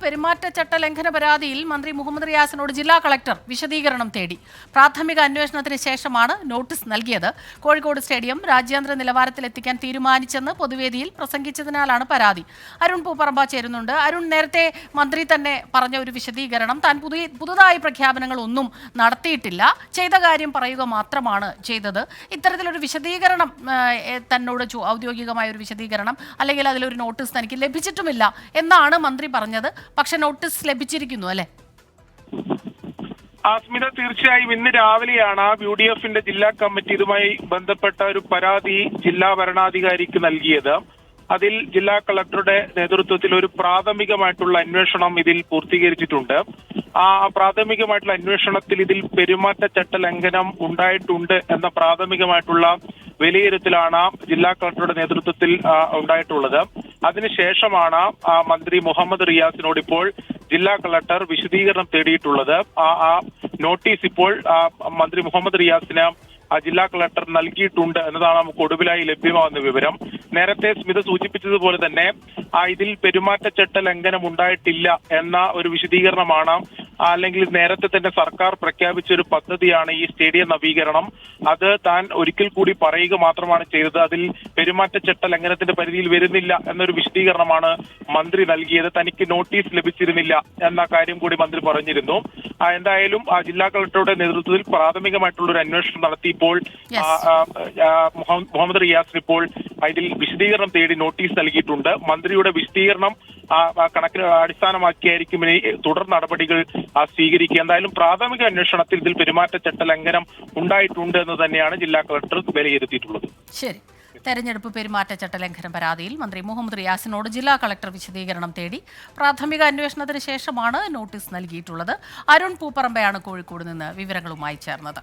പെരുമാറ്റച്ചട്ട ലംഘന പരാതിയിൽ മന്ത്രി മുഹമ്മദ് റിയാസിനോട് ജില്ലാ കളക്ടർ വിശദീകരണം തേടി. പ്രാഥമിക അന്വേഷണത്തിന് ശേഷമാണ് നോട്ടീസ് നൽകിയത്. കോഴിക്കോട് സ്റ്റേഡിയം രാജ്യാന്തര നിലവാരത്തിലെത്തിക്കാൻ തീരുമാനിച്ചെന്ന് പൊതുവേദിയിൽ പ്രസംഗിച്ചതിനാലാണ് പരാതി. അരുൺ പൂപ്പറമ്പ ചേരുന്നുണ്ട്. അരുൺ, നേരത്തെ മന്ത്രി തന്നെ പറഞ്ഞ ഒരു വിശദീകരണം, താൻ പുതുതായി പ്രഖ്യാപനങ്ങൾ ഒന്നും നടത്തിയിട്ടില്ല, ചെയ്ത കാര്യം പറയുക മാത്രമാണ് ചെയ്തത്. ഇത്തരത്തിലൊരു വിശദീകരണം തന്നോട് ഔദ്യോഗികമായ ഒരു വിശദീകരണം അല്ലെങ്കിൽ അതിലൊരു നോട്ടീസ് തനിക്ക് ലഭിച്ചിട്ടുമില്ല എന്നാണ് മന്ത്രി പറഞ്ഞത്. പക്ഷെ നോട്ടീസ് ലഭിച്ചിരിക്കുന്നു അല്ലേ? സ്മിത, തീർച്ചയായും ഇന്ന് രാവിലെയാണ് UDF ജില്ലാ കമ്മിറ്റി ഇതുമായി ബന്ധപ്പെട്ട ഒരു പരാതി ജില്ലാ ഭരണാധികാരിക്ക് നൽകിയത്. അതിൽ ജില്ലാ കളക്ടറുടെ നേതൃത്വത്തിൽ ഒരു പ്രാഥമികമായിട്ടുള്ള അന്വേഷണം ഇതിൽ പൂർത്തീകരിച്ചിട്ടുണ്ട്. ആ പ്രാഥമികമായിട്ടുള്ള അന്വേഷണത്തിൽ ഇതിൽ പെരുമാറ്റച്ചട്ട ലംഘനം ഉണ്ടായിട്ടുണ്ട് എന്ന പ്രാഥമികമായിട്ടുള്ള വിലയിരുത്തലാണ് ജില്ലാ കളക്ടറുടെ നേതൃത്വത്തിൽ ഉണ്ടായിട്ടുള്ളത്. അതിനുശേഷമാണ് മന്ത്രി മുഹമ്മദ് റിയാസിനോട് ഇപ്പോൾ ജില്ലാ കളക്ടർ വിശദീകരണം തേടിയിട്ടുള്ളത്. ആ നോട്ടീസ് ഇപ്പോൾ മന്ത്രി മുഹമ്മദ് റിയാസിന് ജില്ലാ കളക്ടർ നൽകിയിട്ടുണ്ട് എന്നതാണ് നമുക്ക് ഒടുവിലായി ലഭ്യമാകുന്ന വിവരം. നേരത്തെ സ്മിത സൂചിപ്പിച്ചതുപോലെ തന്നെ ഇതിൽ പെരുമാറ്റച്ചട്ട ലംഘനം ഉണ്ടായിട്ടില്ല എന്ന ഒരു വിശദീകരണമാണ്, അല്ലെങ്കിൽ നേരത്തെ തന്നെ സർക്കാർ പ്രഖ്യാപിച്ച ഒരു പദ്ധതിയാണ് ഈ സ്റ്റേഡിയം നവീകരണം. അത് താൻ ഒരിക്കൽ കൂടി പറയുക മാത്രമാണ് ചെയ്തത്. അതിൽ പെരുമാറ്റച്ചട്ട ലംഘനത്തിന്റെ പരിധിയിൽ വരുന്നില്ല എന്നൊരു വിശദീകരണമാണ് മന്ത്രി നൽകിയത്. തനിക്ക് നോട്ടീസ് ലഭിച്ചിരുന്നില്ല എന്ന കാര്യം കൂടി മന്ത്രി പറഞ്ഞിരുന്നു. എന്തായാലും ജില്ലാ കളക്ടറുടെ നേതൃത്വത്തിൽ പ്രാഥമികമായിട്ടുള്ള ഒരു അന്വേഷണം നടത്തിയപ്പോൾ മുഹമ്മദ് റിയാസിന് ഇപ്പോൾ ഇതിൽ വിശദീകരണം തേടി നോട്ടീസ് നൽകിയിട്ടുണ്ട്. മന്ത്രിയുടെ വിശദീകരണം കണക്കിന് അടിസ്ഥാനമാക്കിയായിരിക്കും ഇനി തുടർ നടപടികൾ സ്വീകരിക്കുക. എന്തായാലും പ്രാഥമിക അന്വേഷണത്തിൽ ഇതിൽ പെരുമാറ്റച്ചട്ട ലംഘനം ഉണ്ടായിട്ടുണ്ട് എന്ന് തന്നെയാണ് ജില്ലാ കളക്ടർ വിലയിരുത്തിയിട്ടുള്ളത്. ശരി. തെരഞ്ഞെടുപ്പ് പെരുമാറ്റച്ചട്ട ലംഘന പരാതിയിൽ മന്ത്രി മുഹമ്മദ് റിയാസിനോട് ജില്ലാ കളക്ടർ വിശദീകരണം തേടി. പ്രാഥമിക അന്വേഷണത്തിന് ശേഷമാണ് നോട്ടീസ് നൽകിയിട്ടുള്ളത്. അരുൺ പൂപ്പറമ്പയാണ് കോഴിക്കോട് നിന്ന് വിവരങ്ങളുമായി ചേർന്നത്.